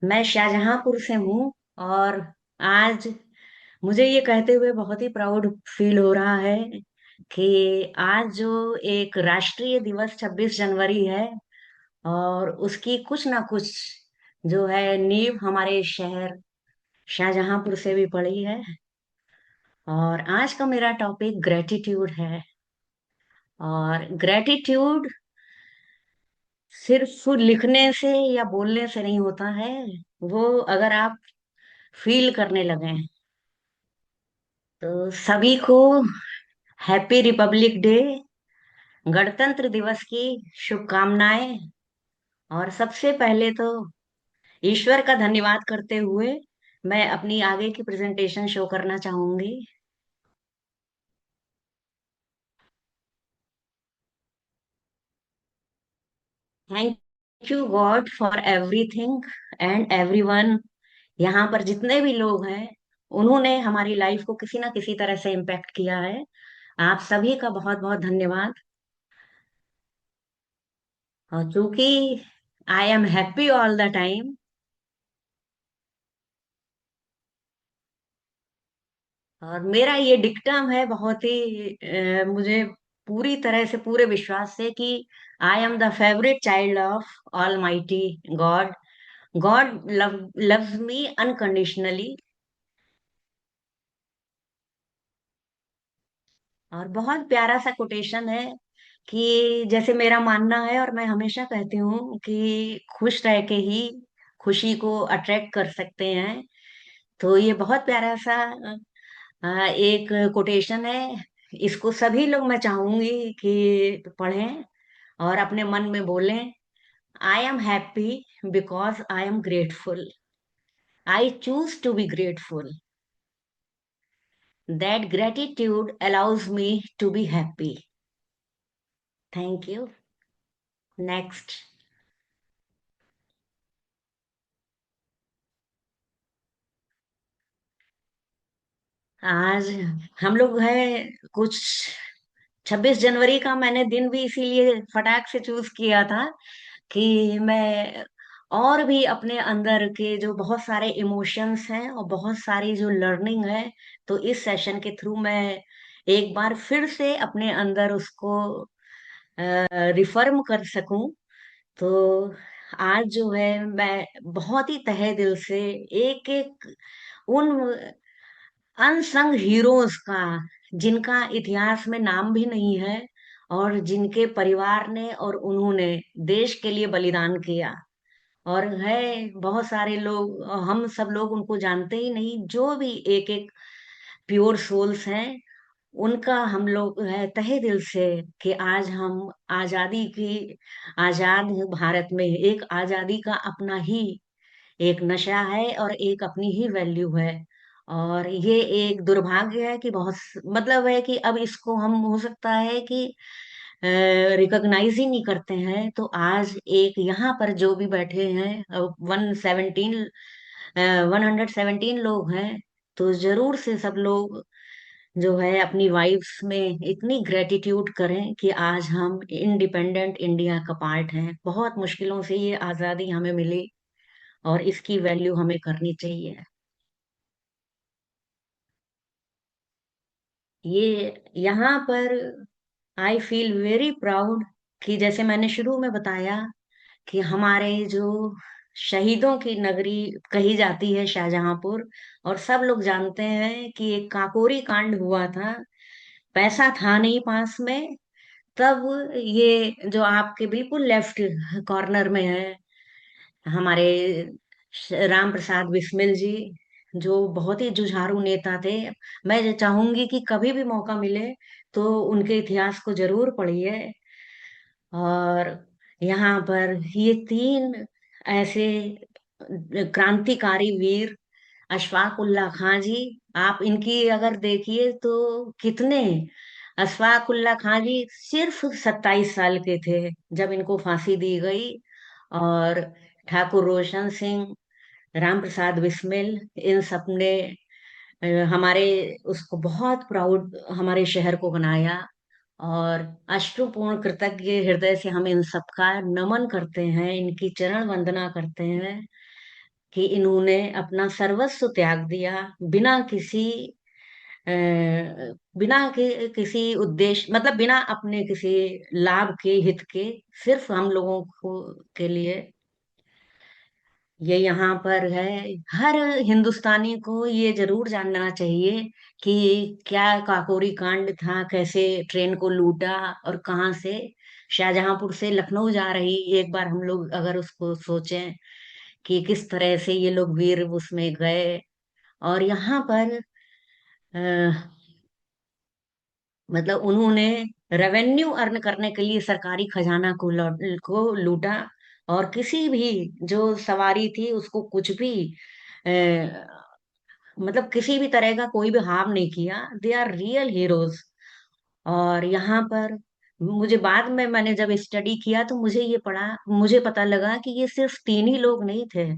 मैं शाहजहांपुर से हूँ। और आज मुझे ये कहते हुए बहुत ही प्राउड फील हो रहा है कि आज जो एक राष्ट्रीय दिवस 26 जनवरी है, और उसकी कुछ ना कुछ जो है नींव हमारे शहर शाहजहांपुर से भी पड़ी है। और आज का मेरा टॉपिक ग्रेटिट्यूड है। और ग्रेटिट्यूड सिर्फ लिखने से या बोलने से नहीं होता है। वो अगर आप फील करने लगे तो सभी को हैप्पी रिपब्लिक डे, गणतंत्र दिवस की शुभकामनाएं। और सबसे पहले तो ईश्वर का धन्यवाद करते हुए मैं अपनी आगे की प्रेजेंटेशन शो करना चाहूंगी। Thank you God for everything and everyone. यहाँ पर जितने भी लोग हैं, उन्होंने हमारी लाइफ को किसी ना किसी तरह से इम्पेक्ट किया है। आप सभी का बहुत बहुत धन्यवाद। और चूंकि आई am happy all the time, और मेरा ये डिक्टम है बहुत ही मुझे पूरी तरह से पूरे विश्वास से कि I am the favourite child of all mighty God. God loves me unconditionally. और बहुत प्यारा सा कोटेशन है कि जैसे मेरा मानना है, और मैं हमेशा कहती हूँ कि खुश रह के ही खुशी को अट्रैक्ट कर सकते हैं। तो ये बहुत प्यारा सा एक कोटेशन है। इसको सभी लोग, मैं चाहूंगी कि पढ़ें और अपने मन में बोलें। I am happy because I am grateful. I choose to be grateful. That gratitude allows me to be happy. Thank you. Next. आज हम लोग है कुछ 26 जनवरी का मैंने दिन भी इसीलिए फटाक से चूज किया था कि मैं और भी अपने अंदर के जो बहुत सारे इमोशंस हैं और बहुत सारी जो लर्निंग है, तो इस सेशन के थ्रू मैं एक बार फिर से अपने अंदर उसको रिफर्म कर सकूं। तो आज जो है मैं बहुत ही तहे दिल से एक एक उन अनसंग हीरोज का, जिनका इतिहास में नाम भी नहीं है, और जिनके परिवार ने और उन्होंने देश के लिए बलिदान किया। और है बहुत सारे लोग, हम सब लोग उनको जानते ही नहीं, जो भी एक एक प्योर सोल्स हैं, उनका हम लोग है तहे दिल से कि आज हम आजादी की, आजाद भारत में एक आजादी का अपना ही एक नशा है और एक अपनी ही वैल्यू है। और ये एक दुर्भाग्य है कि बहुत मतलब है कि अब इसको हम हो सकता है कि रिकॉग्नाइज ही नहीं करते हैं। तो आज एक यहाँ पर जो भी बैठे हैं 117 117 लोग हैं, तो जरूर से सब लोग जो है अपनी वाइफ्स में इतनी ग्रेटिट्यूड करें कि आज हम इंडिपेंडेंट इंडिया का पार्ट हैं। बहुत मुश्किलों से ये आजादी हमें मिली, और इसकी वैल्यू हमें करनी चाहिए। ये यहाँ पर आई फील वेरी प्राउड कि जैसे मैंने शुरू में बताया कि हमारे जो शहीदों की नगरी कही जाती है शाहजहांपुर, और सब लोग जानते हैं कि एक काकोरी कांड हुआ था। पैसा था नहीं पास में। तब ये जो आपके बिल्कुल लेफ्ट कॉर्नर में है, हमारे राम प्रसाद बिस्मिल जी, जो बहुत ही जुझारू नेता थे। मैं ये चाहूंगी कि कभी भी मौका मिले तो उनके इतिहास को जरूर पढ़िए। और यहाँ पर ये तीन ऐसे क्रांतिकारी वीर, अशफाक उल्लाह खां जी, आप इनकी अगर देखिए तो कितने, अशफाक उल्लाह खां जी सिर्फ 27 साल के थे जब इनको फांसी दी गई। और ठाकुर रोशन सिंह, राम प्रसाद बिस्मिल, इन सब ने हमारे उसको बहुत प्राउड हमारे शहर को बनाया। और अश्रुपूर्ण कृतज्ञ हृदय से हम इन सबका नमन करते हैं, इनकी चरण वंदना करते हैं। कि इन्होंने अपना सर्वस्व त्याग दिया, बिना किसी बिना किसी उद्देश्य, मतलब बिना अपने किसी लाभ के, हित के, सिर्फ हम लोगों को के लिए। ये यहाँ पर है। हर हिंदुस्तानी को ये जरूर जानना चाहिए कि क्या काकोरी कांड था, कैसे ट्रेन को लूटा, और कहाँ से शाहजहांपुर से लखनऊ जा रही, एक बार हम लोग अगर उसको सोचें कि किस तरह से ये लोग वीर उसमें गए। और यहाँ पर मतलब उन्होंने रेवेन्यू अर्न करने के लिए सरकारी खजाना को लूटा, और किसी भी जो सवारी थी उसको कुछ भी अ, मतलब किसी भी तरह का कोई भी हार्म नहीं किया। They are real heroes. और यहाँ पर मुझे बाद में, मैंने जब स्टडी किया तो मुझे पता लगा कि ये सिर्फ तीन ही लोग नहीं थे।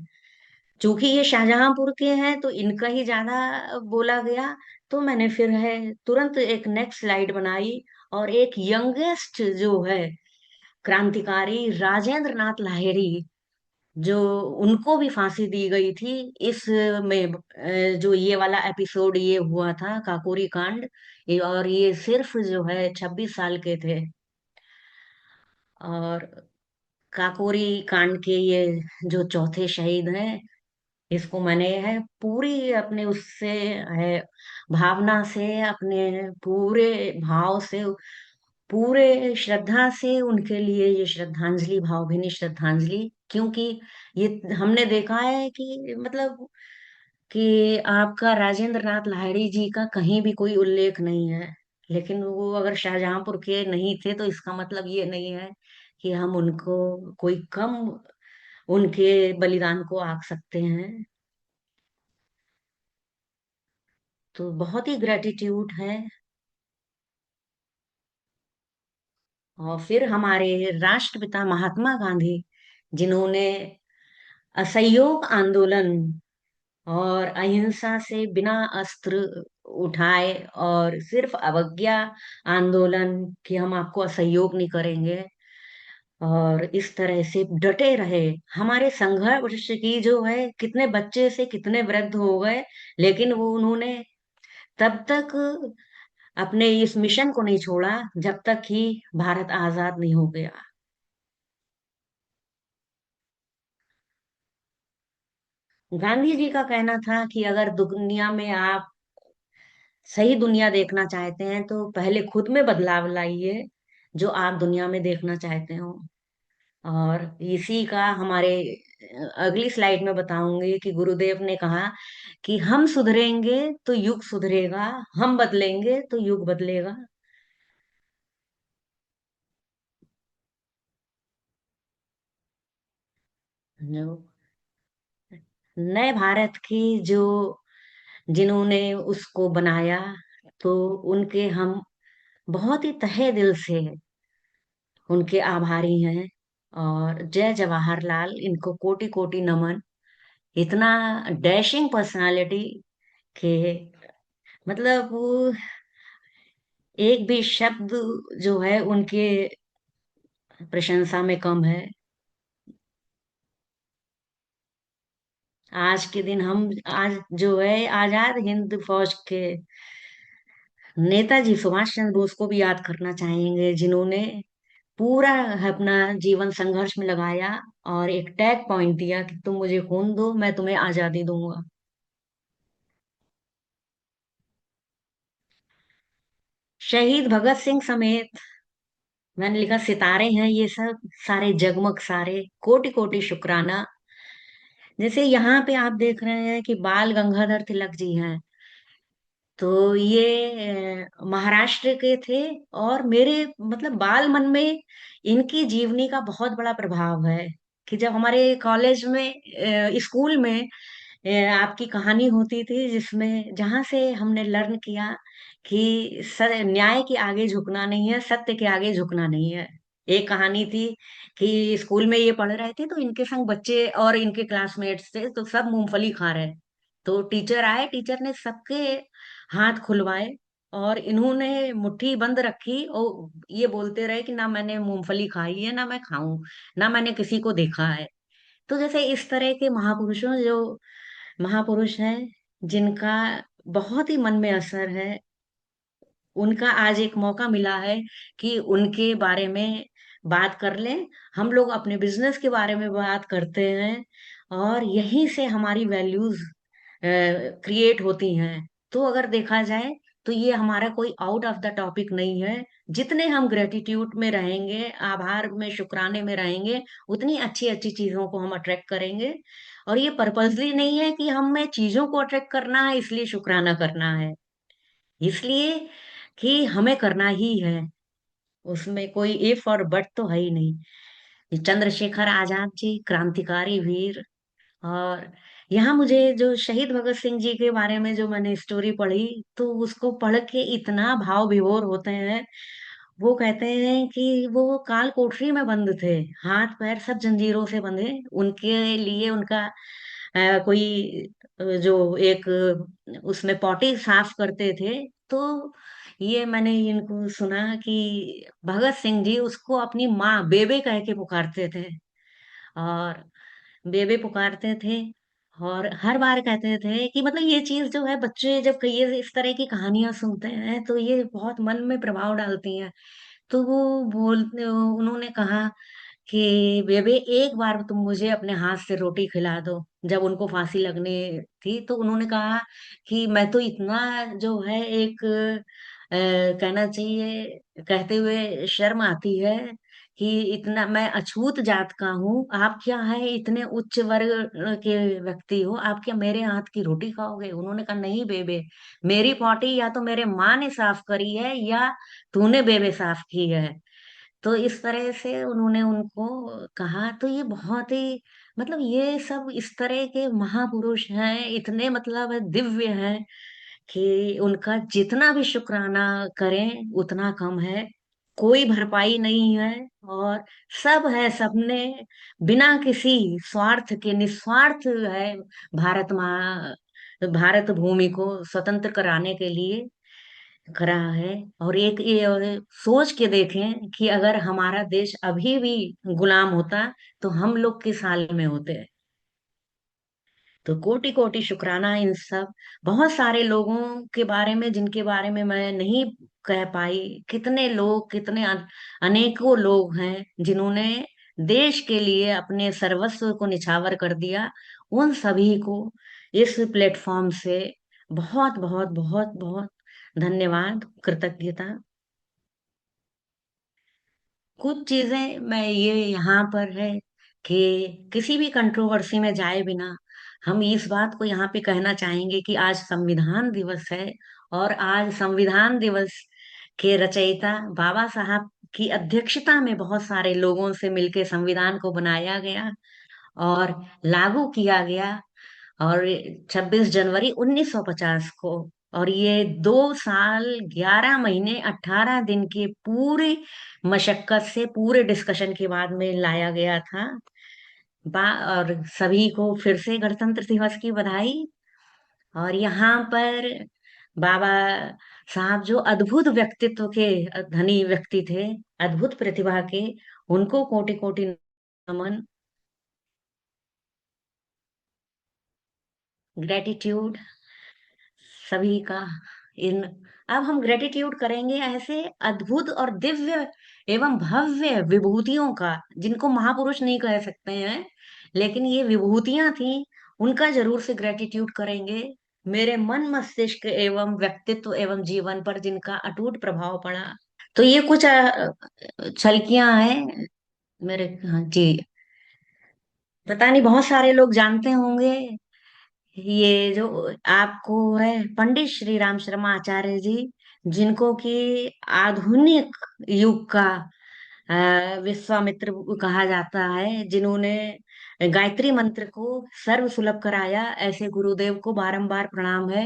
चूंकि ये शाहजहांपुर के हैं तो इनका ही ज्यादा बोला गया। तो मैंने फिर है तुरंत एक नेक्स्ट स्लाइड बनाई, और एक यंगेस्ट जो है क्रांतिकारी राजेंद्र नाथ लाहिड़ी, जो उनको भी फांसी दी गई थी इस में, जो ये वाला एपिसोड ये हुआ था काकोरी कांड, और ये सिर्फ जो है 26 साल के थे। और काकोरी कांड के ये जो चौथे शहीद हैं, इसको मैंने है पूरी अपने उससे है भावना से, अपने पूरे भाव से, पूरे श्रद्धा से उनके लिए ये श्रद्धांजलि, भावभीनी श्रद्धांजलि। क्योंकि ये हमने देखा है कि मतलब कि आपका राजेंद्र नाथ लाहिड़ी जी का कहीं भी कोई उल्लेख नहीं है। लेकिन वो अगर शाहजहांपुर के नहीं थे तो इसका मतलब ये नहीं है कि हम उनको कोई कम, उनके बलिदान को आंक सकते हैं। तो बहुत ही ग्रेटिट्यूड है। और फिर हमारे राष्ट्रपिता महात्मा गांधी, जिन्होंने असहयोग आंदोलन और अहिंसा से बिना अस्त्र उठाए, और सिर्फ अवज्ञा आंदोलन कि हम आपको असहयोग नहीं करेंगे, और इस तरह से डटे रहे। हमारे संघर्ष की जो है, कितने बच्चे से कितने वृद्ध हो गए, लेकिन वो उन्होंने तब तक अपने इस मिशन को नहीं छोड़ा जब तक कि भारत आजाद नहीं हो गया। गांधी जी का कहना था कि अगर दुनिया में आप सही दुनिया देखना चाहते हैं तो पहले खुद में बदलाव लाइए, जो आप दुनिया में देखना चाहते हो। और इसी का हमारे अगली स्लाइड में बताऊंगी कि गुरुदेव ने कहा कि हम सुधरेंगे तो युग सुधरेगा, हम बदलेंगे तो युग बदलेगा। जो नए भारत की जो जिन्होंने उसको बनाया, तो उनके हम बहुत ही तहे दिल से उनके आभारी हैं। और जय जवाहरलाल, इनको कोटि कोटि नमन। इतना डैशिंग पर्सनालिटी के मतलब वो एक भी शब्द जो है उनके प्रशंसा में कम है। आज के दिन हम, आज जो है आजाद हिंद फौज के नेताजी सुभाष चंद्र बोस को भी याद करना चाहेंगे, जिन्होंने पूरा अपना जीवन संघर्ष में लगाया, और एक टैग पॉइंट दिया कि तुम मुझे खून दो, मैं तुम्हें आजादी दूंगा। शहीद भगत सिंह समेत, मैंने लिखा सितारे हैं ये सब, सारे जगमग सारे, कोटि कोटि शुक्राना। जैसे यहाँ पे आप देख रहे हैं कि बाल गंगाधर तिलक जी हैं, तो ये महाराष्ट्र के थे। और मेरे मतलब बाल मन में इनकी जीवनी का बहुत बड़ा प्रभाव है। कि जब हमारे कॉलेज में, स्कूल में आपकी कहानी होती थी, जिसमें जहां से हमने लर्न किया कि न्याय के आगे झुकना नहीं है, सत्य के आगे झुकना नहीं है। एक कहानी थी कि स्कूल में ये पढ़ रहे थे, तो इनके संग बच्चे और इनके क्लासमेट्स थे, तो सब मूंगफली खा रहे। तो टीचर आए, टीचर ने सबके हाथ खुलवाए, और इन्होंने मुट्ठी बंद रखी और ये बोलते रहे कि ना मैंने मूंगफली खाई है, ना मैं खाऊं, ना मैंने किसी को देखा है। तो जैसे इस तरह के महापुरुषों जो महापुरुष हैं, जिनका बहुत ही मन में असर है, उनका आज एक मौका मिला है कि उनके बारे में बात कर लें। हम लोग अपने बिजनेस के बारे में बात करते हैं और यहीं से हमारी वैल्यूज क्रिएट होती हैं। तो अगर देखा जाए तो ये हमारा कोई आउट ऑफ द टॉपिक नहीं है। जितने हम ग्रेटिट्यूड में रहेंगे, आभार में, शुक्राने में रहेंगे, उतनी अच्छी अच्छी चीजों को हम अट्रैक्ट करेंगे। और ये पर्पसली नहीं है कि हमें चीजों को अट्रैक्ट करना है इसलिए शुक्राना करना है, इसलिए कि हमें करना ही है। उसमें कोई इफ और बट तो है ही नहीं। ये चंद्रशेखर आजाद जी, क्रांतिकारी वीर। और यहाँ मुझे जो शहीद भगत सिंह जी के बारे में जो मैंने स्टोरी पढ़ी, तो उसको पढ़ के इतना भाव विभोर होते हैं। वो कहते हैं कि वो काल कोठरी में बंद थे, हाथ पैर सब जंजीरों से बंधे। उनके लिए उनका कोई जो एक उसमें पॉटी साफ करते थे। तो ये मैंने इनको सुना कि भगत सिंह जी उसको अपनी माँ बेबे कह के पुकारते थे, और बेबे पुकारते थे। और हर बार कहते थे कि मतलब ये चीज जो है, बच्चे जब ये इस तरह की कहानियां सुनते हैं तो ये बहुत मन में प्रभाव डालती हैं। तो वो बोलते उन्होंने कहा कि बेबे एक बार तुम मुझे अपने हाथ से रोटी खिला दो। जब उनको फांसी लगने थी तो उन्होंने कहा कि मैं तो इतना जो है एक कहना चाहिए, कहते हुए शर्म आती है कि इतना मैं अछूत जात का हूँ, आप क्या है इतने उच्च वर्ग के व्यक्ति हो, आप क्या मेरे हाथ की रोटी खाओगे? उन्होंने कहा नहीं बेबे, मेरी पोटी या तो मेरे माँ ने साफ करी है या तूने बेबे साफ की है। तो इस तरह से उन्होंने उनको कहा। तो ये बहुत ही मतलब ये सब इस तरह के महापुरुष हैं, इतने मतलब दिव्य हैं कि उनका जितना भी शुक्राना करें उतना कम है। कोई भरपाई नहीं है। और सब है, सबने बिना किसी स्वार्थ के, निस्वार्थ है भारत माँ, भारत भूमि को स्वतंत्र कराने के लिए करा है। और एक ये और सोच के देखें कि अगर हमारा देश अभी भी गुलाम होता तो हम लोग किस हाल में होते। तो कोटि कोटि शुक्राना इन सब बहुत सारे लोगों के बारे में, जिनके बारे में मैं नहीं कह पाई। कितने लोग, कितने अनेकों लोग हैं जिन्होंने देश के लिए अपने सर्वस्व को निछावर कर दिया। उन सभी को इस प्लेटफॉर्म से बहुत बहुत बहुत बहुत धन्यवाद, कृतज्ञता। कुछ चीजें मैं ये यहाँ पर है कि किसी भी कंट्रोवर्सी में जाए बिना हम इस बात को यहाँ पे कहना चाहेंगे कि आज संविधान दिवस है। और आज संविधान दिवस के रचयिता बाबा साहब की अध्यक्षता में बहुत सारे लोगों से मिलकर संविधान को बनाया गया और लागू किया गया। और 26 जनवरी 1950 को, और ये 2 साल 11 महीने 18 दिन की पूरी मशक्कत से, पूरे डिस्कशन के बाद में लाया गया था। और सभी को फिर से गणतंत्र दिवस की बधाई। और यहाँ पर बाबा साहब जो अद्भुत व्यक्तित्व के धनी व्यक्ति थे, अद्भुत प्रतिभा के, उनको कोटि कोटि नमन, ग्रेटिट्यूड सभी का। इन अब हम ग्रेटिट्यूड करेंगे ऐसे अद्भुत और दिव्य एवं भव्य विभूतियों का, जिनको महापुरुष नहीं कह सकते हैं, लेकिन ये विभूतियां थी। उनका जरूर से ग्रेटिट्यूड करेंगे। मेरे मन मस्तिष्क एवं व्यक्तित्व एवं जीवन पर जिनका अटूट प्रभाव पड़ा। तो ये कुछ झलकियां हैं मेरे। हाँ जी। पता नहीं बहुत सारे लोग जानते होंगे, ये जो आपको है पंडित श्री राम शर्मा आचार्य जी, जिनको कि आधुनिक युग का विश्वामित्र कहा जाता है, जिन्होंने गायत्री मंत्र को सर्व सुलभ कराया। ऐसे गुरुदेव को बारंबार प्रणाम है।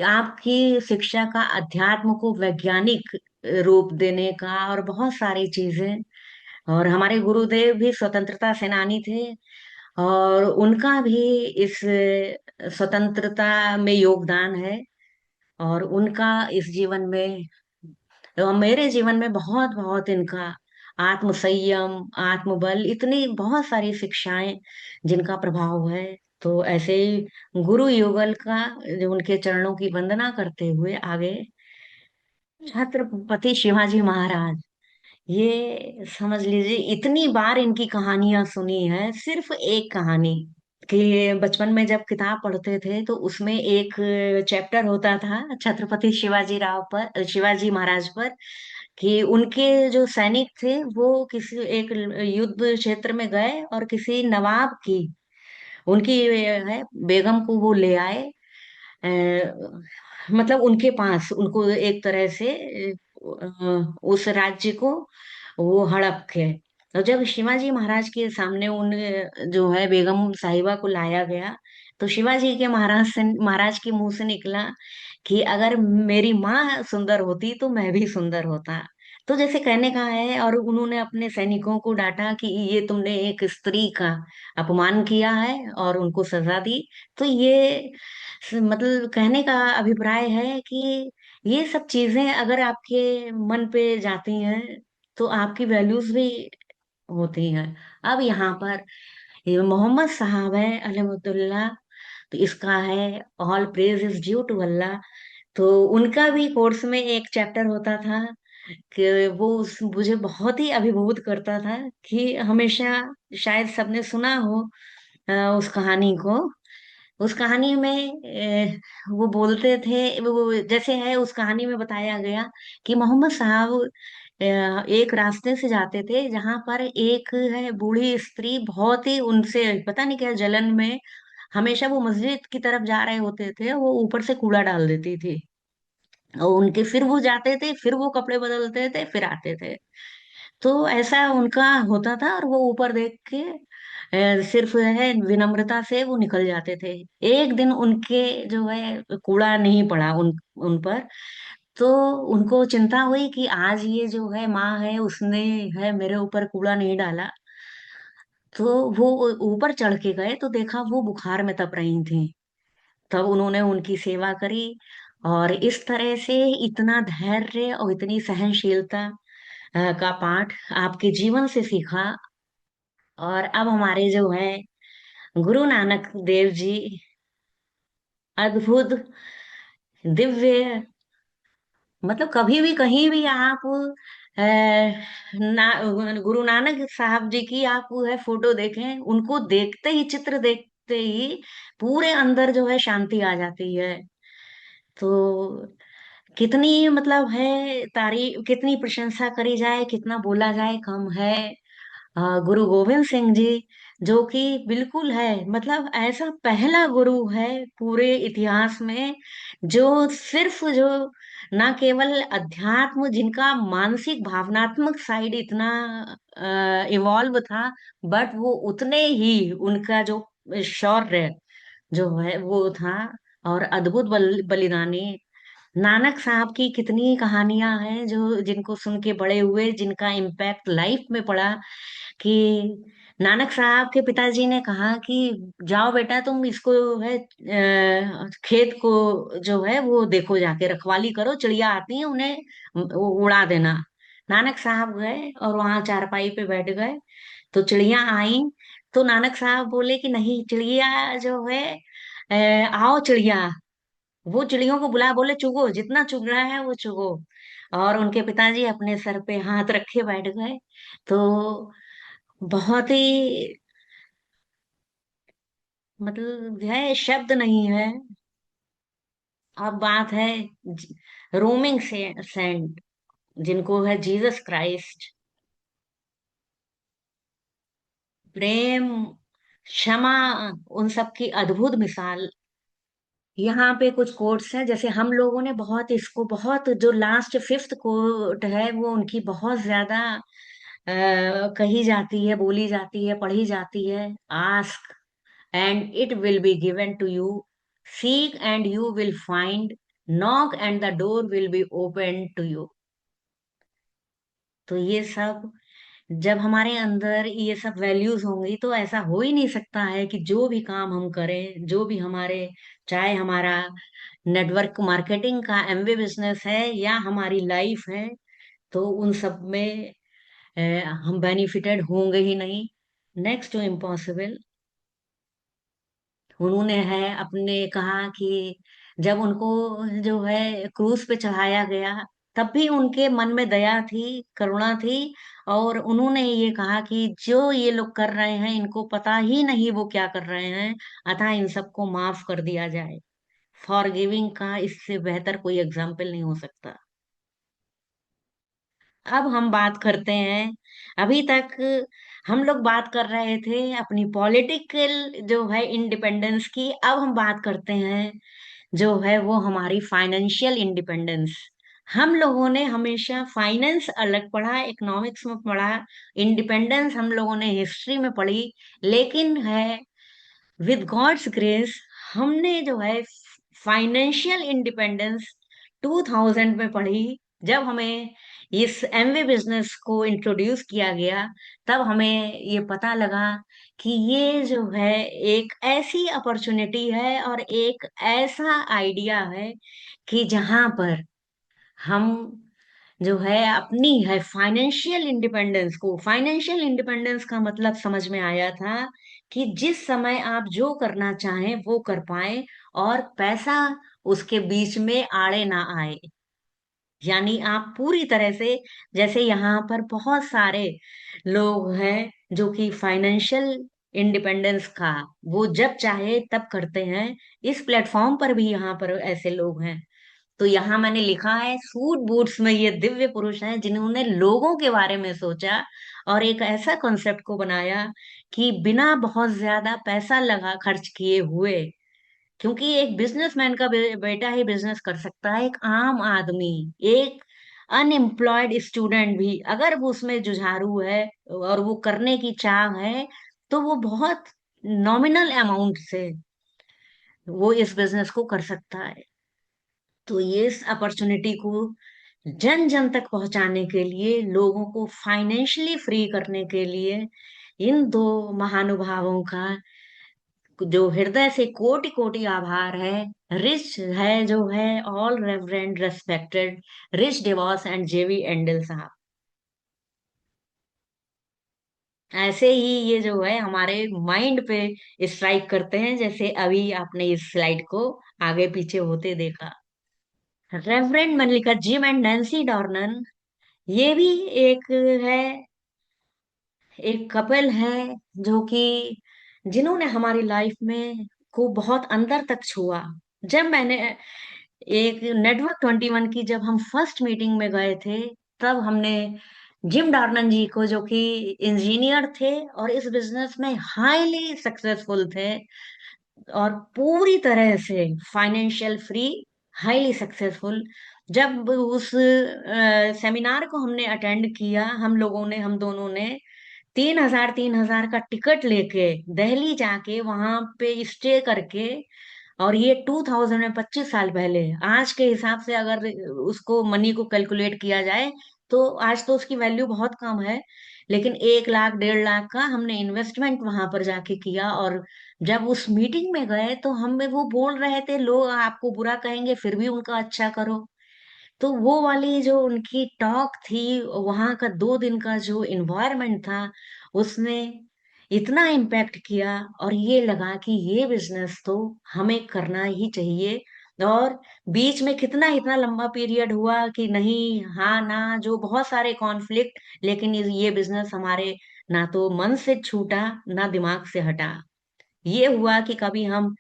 आपकी शिक्षा का अध्यात्म को वैज्ञानिक रूप देने का, और बहुत सारी चीजें। और हमारे गुरुदेव भी स्वतंत्रता सेनानी थे, और उनका भी इस स्वतंत्रता में योगदान है। और उनका इस जीवन में, मेरे जीवन में बहुत बहुत इनका आत्म संयम, आत्मबल, इतनी बहुत सारी शिक्षाएं जिनका प्रभाव है। तो ऐसे ही गुरु युगल का, जो उनके चरणों की वंदना करते हुए आगे छत्रपति शिवाजी महाराज, ये समझ लीजिए इतनी बार इनकी कहानियां सुनी है, सिर्फ एक कहानी कि बचपन में जब किताब पढ़ते थे तो उसमें एक चैप्टर होता था छत्रपति शिवाजी राव पर, शिवाजी महाराज पर, कि उनके जो सैनिक थे वो किसी एक युद्ध क्षेत्र में गए और किसी नवाब की, उनकी है बेगम को वो ले आए, मतलब उनके पास, उनको एक तरह से उस राज्य को वो हड़प के। तो जब शिवाजी महाराज के सामने उन जो है बेगम साहिबा को लाया गया, तो शिवाजी के महाराज के मुंह से निकला कि अगर मेरी माँ सुंदर होती तो मैं भी सुंदर होता। तो जैसे कहने का है, और उन्होंने अपने सैनिकों को डांटा कि ये तुमने एक स्त्री का अपमान किया है और उनको सजा दी। तो ये मतलब कहने का अभिप्राय है कि ये सब चीजें अगर आपके मन पे जाती हैं तो आपकी वैल्यूज भी होती हैं। अब यहाँ पर ये मोहम्मद साहब है अलहमदुल्ला, तो इसका है all praise is due to Allah. तो उनका भी कोर्स में एक चैप्टर होता था कि वो मुझे बहुत ही अभिभूत करता था, कि हमेशा शायद सबने सुना हो उस कहानी को। उस कहानी में वो बोलते थे, वो जैसे है उस कहानी में बताया गया कि मोहम्मद साहब एक रास्ते से जाते थे जहां पर एक है बूढ़ी स्त्री, बहुत ही उनसे पता नहीं क्या जलन में, हमेशा वो मस्जिद की तरफ जा रहे होते थे, वो ऊपर से कूड़ा डाल देती थी, और उनके फिर वो जाते थे, फिर वो कपड़े बदलते थे, फिर आते थे। तो ऐसा उनका होता था, और वो ऊपर देख के सिर्फ है विनम्रता से वो निकल जाते थे। एक दिन उनके जो है कूड़ा नहीं पड़ा उन पर, तो उनको चिंता हुई कि आज ये जो है माँ है उसने है मेरे ऊपर कूड़ा नहीं डाला। तो वो ऊपर चढ़ के गए तो देखा वो बुखार में तप रही थी। तब उन्होंने उनकी सेवा करी, और इस तरह से इतना धैर्य और इतनी सहनशीलता का पाठ आपके जीवन से सीखा। और अब हमारे जो है गुरु नानक देव जी, अद्भुत, दिव्य, मतलब कभी भी कहीं भी आप गुरु नानक साहब जी की आप वो है फोटो देखें, उनको देखते ही, चित्र देखते ही पूरे अंदर जो है शांति आ जाती है। तो कितनी मतलब है तारीफ, कितनी प्रशंसा करी जाए, कितना बोला जाए कम है। गुरु गोविंद सिंह जी, जो कि बिल्कुल है, मतलब ऐसा पहला गुरु है पूरे इतिहास में जो सिर्फ जो ना केवल अध्यात्म, जिनका मानसिक भावनात्मक साइड इतना इवॉल्व था, बट वो उतने ही उनका जो शौर्य जो है वो था, और अद्भुत बलिदानी। नानक साहब की कितनी कहानियां हैं जो जिनको सुन के बड़े हुए, जिनका इम्पैक्ट लाइफ में पड़ा। कि नानक साहब के पिताजी ने कहा कि जाओ बेटा तुम इसको है खेत को जो है वो देखो, जाके रखवाली करो, चिड़िया आती हैं उन्हें उड़ा देना। नानक साहब गए और वहां चारपाई पे बैठ गए, तो चिड़िया आई। तो नानक साहब बोले कि नहीं, चिड़िया जो है आओ चिड़िया, वो चिड़ियों को बुला, बोले चुगो, जितना चुग रहा है वो चुगो। और उनके पिताजी अपने सर पे हाथ रखे बैठ गए। तो बहुत ही, मतलब है शब्द नहीं है। अब बात है रोमिंग से सेंट, जिनको है जीसस क्राइस्ट, प्रेम, क्षमा, उन सब की अद्भुत मिसाल। यहाँ पे कुछ कोट्स हैं, जैसे हम लोगों ने बहुत इसको, बहुत जो लास्ट फिफ्थ कोट है वो उनकी बहुत ज्यादा कही जाती है, बोली जाती है, पढ़ी जाती है। Ask and it will be given to you, seek and you will find, knock and the door will be open to you. तो ये सब जब हमारे अंदर ये सब वैल्यूज होंगी तो ऐसा हो ही नहीं सकता है कि जो भी काम हम करें, जो भी हमारे, चाहे हमारा नेटवर्क मार्केटिंग का एमवे बिजनेस है या हमारी लाइफ है, तो उन सब में हम बेनिफिटेड होंगे ही नहीं। नेक्स्ट टू इम्पॉसिबल, उन्होंने है अपने कहा कि जब उनको जो है क्रूज पे चढ़ाया गया, तब भी उनके मन में दया थी, करुणा थी। और उन्होंने ये कहा कि जो ये लोग कर रहे हैं इनको पता ही नहीं वो क्या कर रहे हैं, अतः इन सबको माफ कर दिया जाए। फॉरगिविंग का इससे बेहतर कोई एग्जाम्पल नहीं हो सकता। अब हम बात करते हैं, अभी तक हम लोग बात कर रहे थे अपनी पॉलिटिकल जो है इंडिपेंडेंस की, अब हम बात करते हैं जो है वो हमारी फाइनेंशियल इंडिपेंडेंस। हम लोगों ने हमेशा फाइनेंस अलग पढ़ा, इकोनॉमिक्स में पढ़ा, इंडिपेंडेंस हम लोगों ने हिस्ट्री में पढ़ी। लेकिन है विद गॉड्स ग्रेस हमने जो है फाइनेंशियल इंडिपेंडेंस 2000 में पढ़ी। जब हमें इस एमवे बिजनेस को इंट्रोड्यूस किया गया, तब हमें ये पता लगा कि ये जो है एक ऐसी अपॉर्चुनिटी है और एक ऐसा आइडिया है कि जहां पर हम जो है अपनी है फाइनेंशियल इंडिपेंडेंस को, फाइनेंशियल इंडिपेंडेंस का मतलब समझ में आया था कि जिस समय आप जो करना चाहें वो कर पाए, और पैसा उसके बीच में आड़े ना आए। यानी आप पूरी तरह से, जैसे यहाँ पर बहुत सारे लोग हैं जो कि फाइनेंशियल इंडिपेंडेंस का वो जब चाहे तब करते हैं, इस प्लेटफॉर्म पर भी यहाँ पर ऐसे लोग हैं। तो यहाँ मैंने लिखा है सूट बूट्स में ये दिव्य पुरुष हैं जिन्होंने लोगों के बारे में सोचा और एक ऐसा कॉन्सेप्ट को बनाया कि बिना बहुत ज्यादा पैसा लगा खर्च किए हुए, क्योंकि एक बिजनेसमैन का बेटा ही बिजनेस कर सकता है, एक आम आदमी, एक अनएम्प्लॉयड स्टूडेंट भी अगर वो उसमें जुझारू है और वो करने की चाह है, तो वो बहुत नॉमिनल अमाउंट से वो इस बिजनेस को कर सकता है। तो ये इस अपॉर्चुनिटी को जन जन तक पहुंचाने के लिए, लोगों को फाइनेंशियली फ्री करने के लिए, इन दो महानुभावों का जो हृदय से कोटि कोटि आभार है। रिच है जो है ऑल रेवरेंड रेस्पेक्टेड रिच डिवॉस एंड जेवी एंडल साहब। ऐसे ही ये जो है हमारे माइंड पे स्ट्राइक करते हैं, जैसे अभी आपने इस स्लाइड को आगे पीछे होते देखा। Reverend Mallika gym and Nancy Dornan, ये भी एक है, एक कपल है जो कि जिन्होंने हमारी लाइफ में को बहुत अंदर तक छुआ। जब मैंने एक नेटवर्क 21 की जब हम फर्स्ट मीटिंग में गए थे, तब हमने जिम डॉर्नन जी को, जो कि इंजीनियर थे और इस बिजनेस में हाईली सक्सेसफुल थे और पूरी तरह से फाइनेंशियल फ्री, हाईली सक्सेसफुल, जब उस सेमिनार को हमने अटेंड किया, हम लोगों ने, हम दोनों ने 3,000 का टिकट लेके दिल्ली जाके वहां पे स्टे करके, और ये 2000 में 25 साल पहले, आज के हिसाब से अगर उसको मनी को कैलकुलेट किया जाए तो आज तो उसकी वैल्यू बहुत कम है। लेकिन 1 लाख 1.5 लाख का हमने इन्वेस्टमेंट वहां पर जाके किया। और जब उस मीटिंग में गए तो हमें वो बोल रहे थे लोग आपको बुरा कहेंगे फिर भी उनका अच्छा करो। तो वो वाली जो उनकी टॉक थी, वहां का 2 दिन का जो इन्वायरमेंट था, उसने इतना इम्पैक्ट किया और ये लगा कि ये बिजनेस तो हमें करना ही चाहिए। और बीच में कितना इतना लंबा पीरियड हुआ कि नहीं, हाँ ना, जो बहुत सारे कॉन्फ्लिक्ट, लेकिन ये बिजनेस हमारे ना तो मन से छूटा ना दिमाग से हटा। ये हुआ कि कभी हम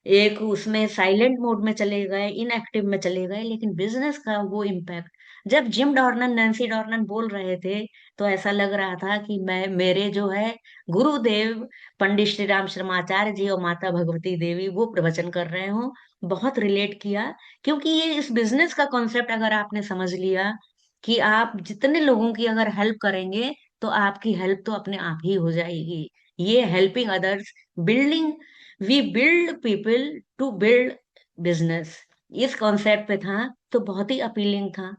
एक उसमें साइलेंट मोड में चले गए, इनएक्टिव में चले गए, लेकिन बिजनेस का वो इम्पैक्ट, जब जिम डॉर्नन नैन्सी डॉर्नन बोल रहे थे, तो ऐसा लग रहा था कि मैं, मेरे जो है गुरुदेव पंडित श्री राम शर्माचार्य जी और माता भगवती देवी वो प्रवचन कर रहे हो। बहुत रिलेट किया, क्योंकि ये इस बिजनेस का कॉन्सेप्ट अगर आपने समझ लिया कि आप जितने लोगों की अगर हेल्प करेंगे तो आपकी हेल्प तो अपने आप ही हो जाएगी। ये helping others, building, we build people to build business, इस कॉन्सेप्ट पे था, तो बहुत ही अपीलिंग था।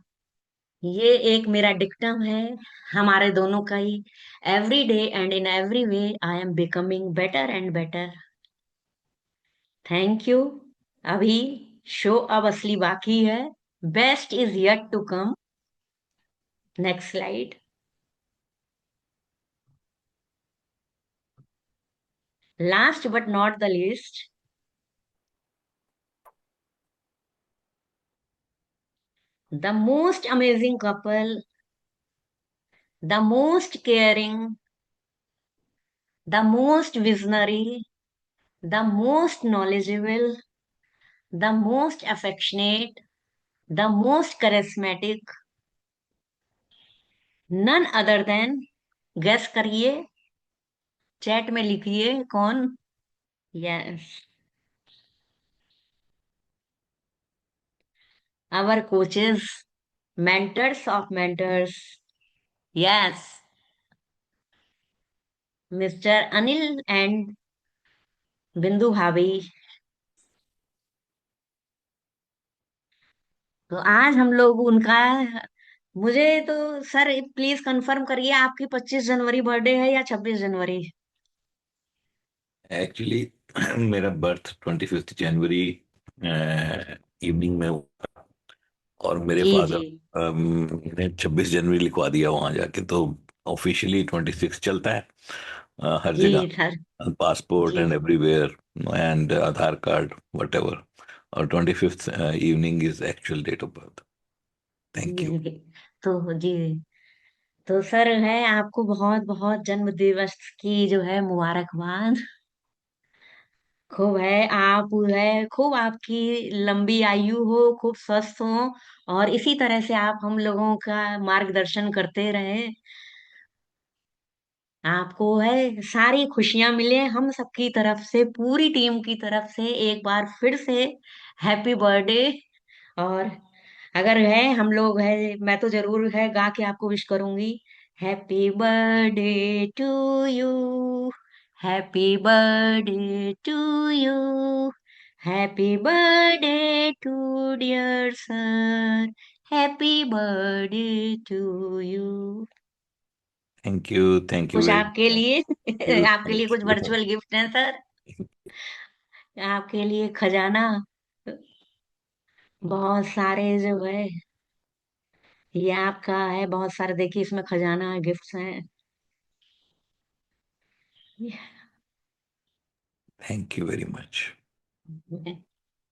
ये एक मेरा डिक्टम है हमारे दोनों का ही। Every day and in every way I am becoming better and better. Thank you. अभी शो अब असली बाकी है, best is yet to come. Next slide. Last but not the least, the most amazing couple, the most caring, the most visionary, the most knowledgeable, the most affectionate, the most charismatic, none other than, guess करिए, chat में लिखिए कौन। Yes, our coaches, mentors of mentors, yes, mister Anil and Bindu भाभी। तो आज हम लोग उनका, मुझे तो सर प्लीज कंफर्म करिए, आपकी 25 जनवरी बर्थडे है या 26 जनवरी? एक्चुअली मेरा बर्थ 25 जनवरी इवनिंग में हुआ, और मेरे जी फादर जी ने 26 जनवरी लिखवा दिया वहां जाके, तो ऑफिशियली 26 चलता है हर जी जगह, सर। पासपोर्ट जी and everywhere, and Aadhaar card whatever. और 25th evening is actual date of birth. Thank you. जी तो जी, तो सर है आपको बहुत बहुत जन्म दिवस की जो है मुबारकबाद। खूब है, आप है खूब आपकी लंबी आयु हो, खूब स्वस्थ हो, और इसी तरह से आप हम लोगों का मार्गदर्शन करते रहे। आपको है सारी खुशियां मिले हम सबकी तरफ से, पूरी टीम की तरफ से एक बार फिर से हैप्पी बर्थडे। और अगर है हम लोग है, मैं तो जरूर है गा के आपको विश करूंगी। Happy birthday to you, happy birthday to you, happy birthday to dear sir, happy birthday to you. Thank you कुछ वेरी आपके मच। लिए यू आपके लिए थैंक कुछ यू। वर्चुअल गिफ्ट हैं सर, आपके लिए खजाना, बहुत सारे जो है, ये आपका है बहुत सारे, देखिए इसमें खजाना गिफ्ट्स हैं। Thank you very much.